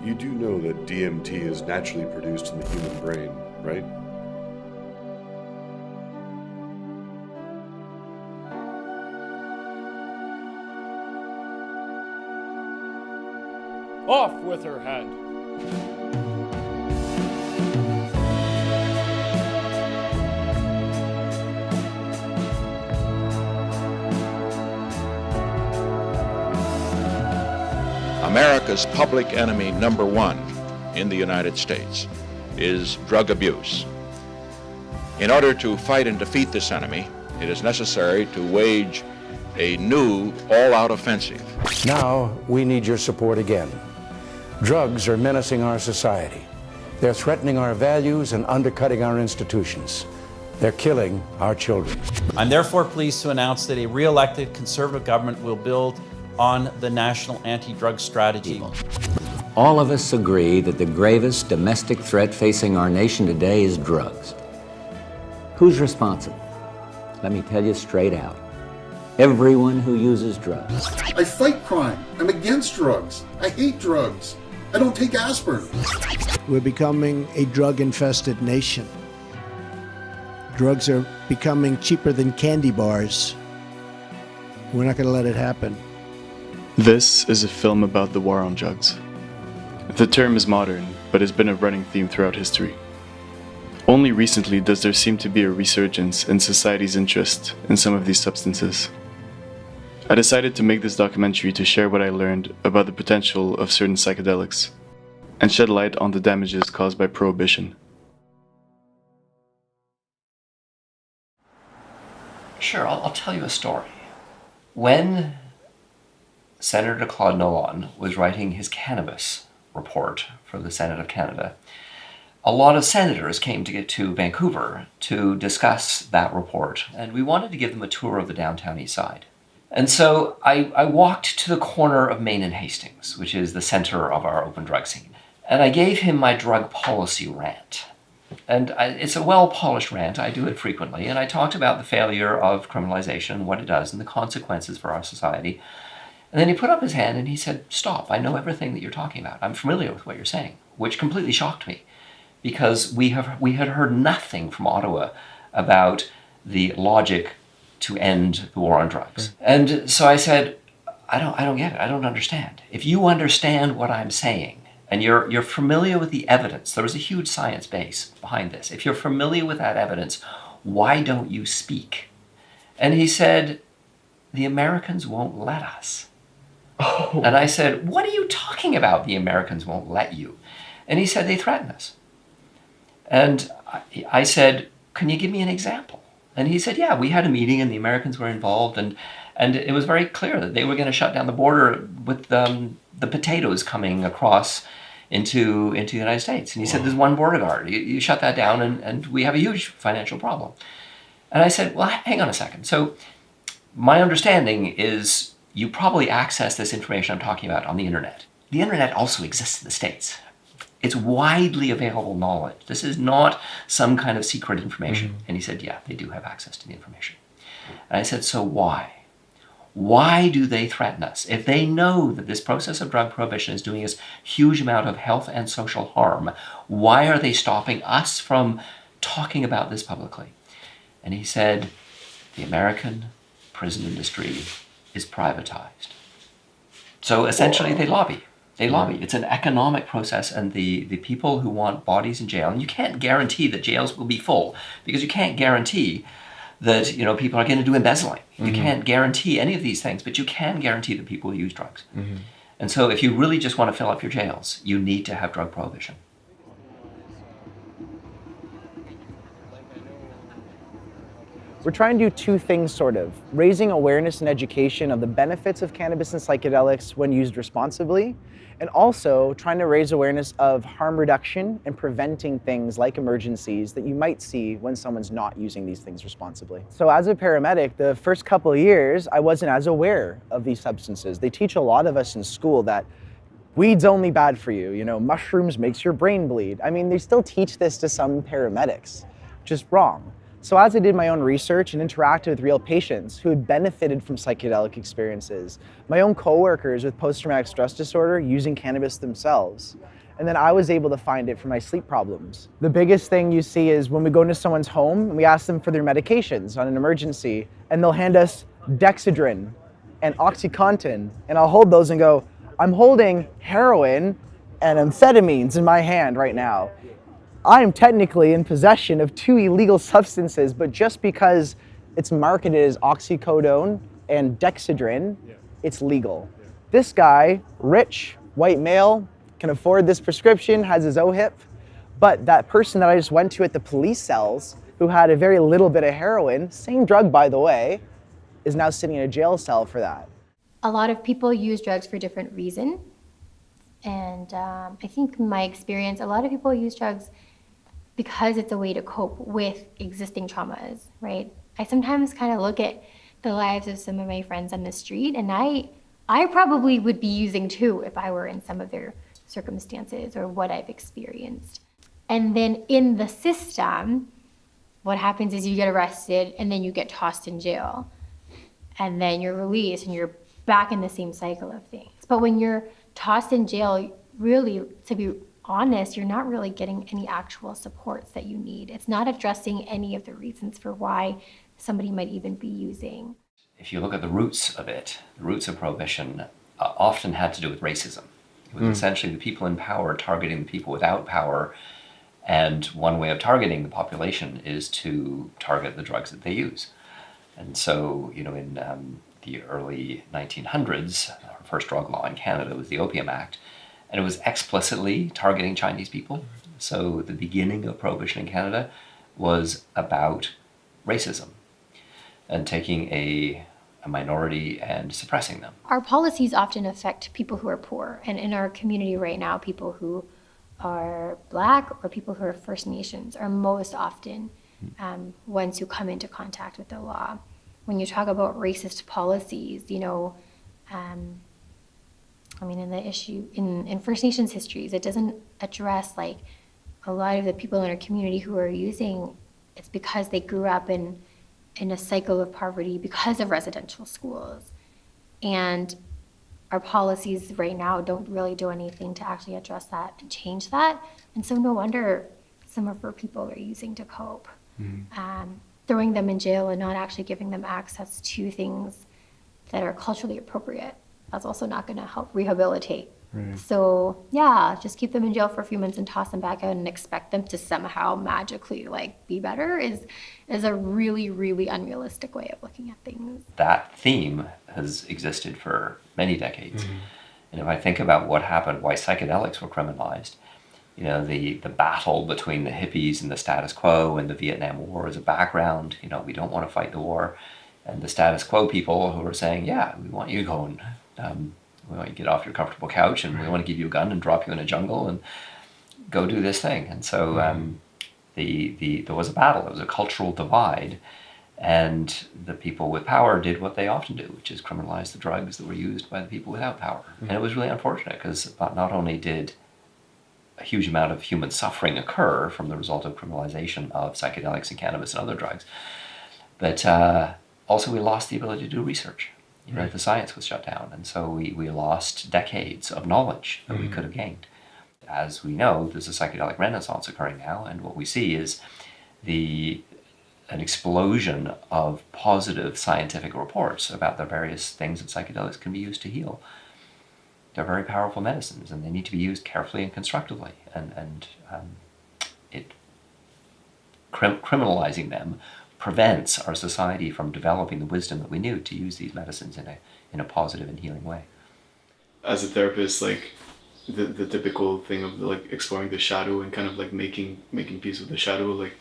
You do know that DMT is naturally produced in the human brain, right? Off with her head! America's public enemy number one in the United States is drug abuse. In order to fight and defeat this enemy, it is necessary to wage a new all-out offensive. Now we need your support again. Drugs are menacing our society. They're threatening our values and undercutting our institutions. They're killing our children. I'm therefore pleased to announce that a re-elected Conservative government will build on the national anti-drug strategy. All of us agree that the gravest domestic threat facing our nation today is drugs. Who's responsible? Let me tell you straight out. Everyone who uses drugs. I fight crime. I'm against drugs. I hate drugs. I don't take aspirin. We're becoming a drug-infested nation. Drugs are becoming cheaper than candy bars. We're not going to let it happen. This is a film about the war on drugs. The term is modern, but has been a running theme throughout history. Only recently does there seem to be a resurgence in society's interest in some of these substances. I decided to make this documentary to share what I learned about the potential of certain psychedelics and shed light on the damages caused by prohibition. Sure, I'll tell you a story. When Senator Claude Nolan was writing his cannabis report for the Senate of Canada, a lot of senators came to get to Vancouver to discuss that report, and we wanted to give them a tour of the downtown east side. And so I walked to the corner of Main and Hastings, which is the center of our open drug scene, and I gave him my drug policy rant. And it's a well-polished rant, I do it frequently, and I talked about the failure of criminalization, what it does, and the consequences for our society. And then he put up his hand and he said, "Stop, I know everything that you're talking about. I'm familiar with what you're saying," which completely shocked me because we had heard nothing from Ottawa about the logic to end the war on drugs. Right. And so I said, I don't get it. I don't understand. If you understand what I'm saying and you're familiar with the evidence, there was a huge science base behind this. If you're familiar with that evidence, why don't you speak? And he said, "The Americans won't let us." Oh. And I said, "What are you talking about? The Americans won't let you?" And he said, "They threaten us." And I said, "Can you give me an example?" And he said, "Yeah, we had a meeting and the Americans were involved and it was very clear that they were going to shut down the border with the potatoes coming across into the United States." And he said, "There's one border guard. You shut that down and we have a huge financial problem." And I said, "Well, hang on a second. So my understanding is you probably access this information I'm talking about on the internet. The internet also exists in the States. It's widely available knowledge. This is not some kind of secret information." Mm-hmm. And he said, "Yeah, they do have access to the information." And I said, "So why? Why do they threaten us? If they know that this process of drug prohibition is doing us huge amount of health and social harm, why are they stopping us from talking about this publicly?" And he said, "The American prison industry is privatized." So essentially they lobby. They lobby. It's an economic process, and the people who want bodies in jail, and you can't guarantee that jails will be full because you can't guarantee that people are going to do embezzling. Mm-hmm. You can't guarantee any of these things, but you can guarantee that people will use drugs. Mm-hmm. And so if you really just want to fill up your jails, you need to have drug prohibition. We're trying to do two things, sort of. Raising awareness and education of the benefits of cannabis and psychedelics when used responsibly, and also trying to raise awareness of harm reduction and preventing things like emergencies that you might see when someone's not using these things responsibly. So as a paramedic, the first couple of years, I wasn't as aware of these substances. They teach a lot of us in school that weed's only bad for you, mushrooms makes your brain bleed. I mean, they still teach this to some paramedics, which is wrong. So as I did my own research and interacted with real patients who had benefited from psychedelic experiences, my own coworkers with post-traumatic stress disorder using cannabis themselves, and then I was able to find it for my sleep problems. The biggest thing you see is when we go into someone's home and we ask them for their medications on an emergency, and they'll hand us Dexedrine and OxyContin, and I'll hold those and go, I'm holding heroin and amphetamines in my hand right now. I am technically in possession of 2 illegal substances, but just because it's marketed as oxycodone and Dexedrine, it's legal. This guy, rich, white male, can afford this prescription, has his OHIP, but that person that I just went to at the police cells, who had a very little bit of heroin, same drug by the way, is now sitting in a jail cell for that. A lot of people use drugs for different reasons. And I think in my experience, a lot of people use drugs because it's a way to cope with existing traumas, right? I sometimes kind of look at the lives of some of my friends on the street, and I probably would be using too if I were in some of their circumstances or what I've experienced. And then in the system, what happens is you get arrested and then you get tossed in jail. And then you're released and you're back in the same cycle of things. But when you're tossed in jail, really, to be honest, you're not really getting any actual supports that you need. It's not addressing any of the reasons for why somebody might even be using. If you look at the roots of it, the roots of Prohibition often had to do with racism. It was essentially the people in power targeting the people without power, and one way of targeting the population is to target the drugs that they use. And so, you know, in the early 1900s, our first drug law in Canada was the Opium Act, and it was explicitly targeting Chinese people. So the beginning of Prohibition in Canada was about racism and taking a minority and suppressing them. Our policies often affect people who are poor, and in our community right now, people who are Black or people who are First Nations are most often ones who come into contact with the law. When you talk about racist policies, you know, I mean, in the issue, in First Nations histories, it doesn't address like a lot of the people in our community who are using, it's because they grew up in a cycle of poverty because of residential schools. And our policies right now don't really do anything to actually address that and change that. And so no wonder some of our people are using to cope. Throwing them in jail and not actually giving them access to things that are culturally appropriate, that's also not gonna help rehabilitate. Right. So yeah, just keep them in jail for a few months and toss them back out and expect them to somehow magically like be better is a really, really unrealistic way of looking at things. That theme has existed for many decades. And if I think about what happened, why psychedelics were criminalized, you know, the battle between the hippies and the status quo and the Vietnam War as a background, you know, we don't want to fight the war. And the status quo people who are saying, yeah, we want you going, we want you to get off your comfortable couch and we want to give you a gun and drop you in a jungle and go do this thing. And so there was a battle, there was a cultural divide, and the people with power did what they often do, which is criminalize the drugs that were used by the people without power. And it was really unfortunate because not only did a huge amount of human suffering occur from the result of criminalization of psychedelics and cannabis and other drugs, but also we lost the ability to do research. You know, the science was shut down, and so we lost decades of knowledge that we could have gained. As we know, there's a psychedelic renaissance occurring now, and what we see is an explosion of positive scientific reports about the various things that psychedelics can be used to heal. They're very powerful medicines, and they need to be used carefully and constructively, and criminalizing them prevents our society from developing the wisdom that we need to use these medicines in a positive and healing way. As a therapist, like the typical thing of like exploring the shadow and kind of like making peace with the shadow, like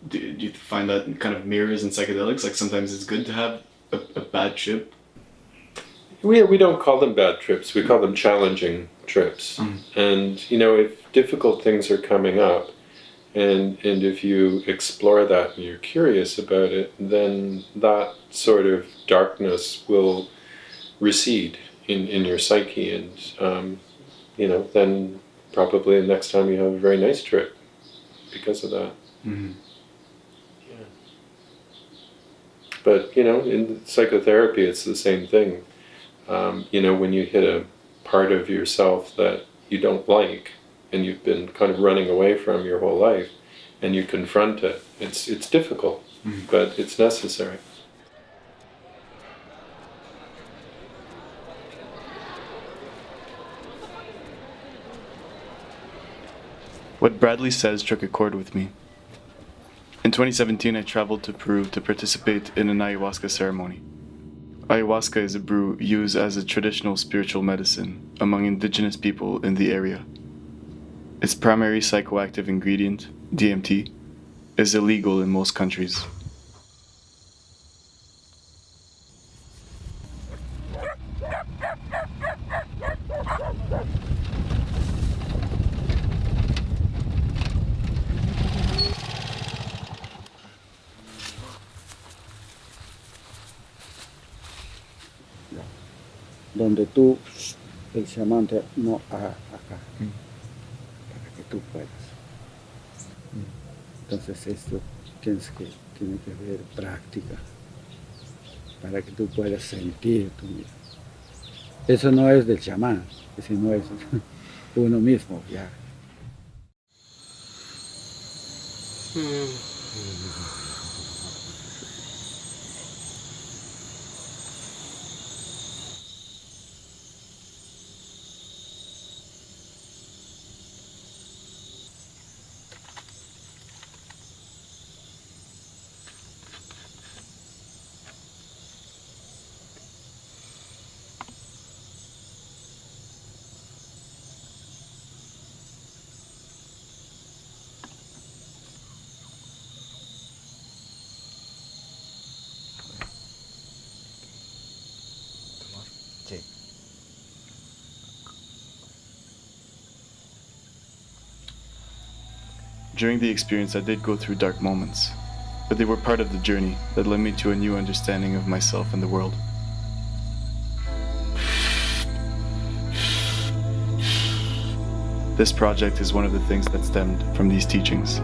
do you find that kind of mirrors in psychedelics? Like sometimes it's good to have a bad trip. We don't call them bad trips, we call them challenging trips. And you know, if difficult things are coming up, and if you explore that and you're curious about it, then that sort of darkness will recede in your psyche, and you know, then probably the next time you have a very nice trip because of that. But, you know, in psychotherapy, it's the same thing. You know, when you hit a part of yourself that you don't like, and you've been kind of running away from your whole life, and you confront it, it's difficult, but it's necessary. What Bradley says struck a chord with me. In 2017, I traveled to Peru to participate in an ayahuasca ceremony. Ayahuasca is a brew used as a traditional spiritual medicine among indigenous people in the area. Its primary psychoactive ingredient, DMT, is illegal in most countries. Donde tú, el chamán no haga acá, para que tú puedas. Entonces esto tiene que ver práctica, para que tú puedas sentir tú mismo. Eso no es del chamán, sino es uno mismo ya. During the experience, I did go through dark moments, but they were part of the journey that led me to a new understanding of myself and the world. This project is one of the things that stemmed from these teachings.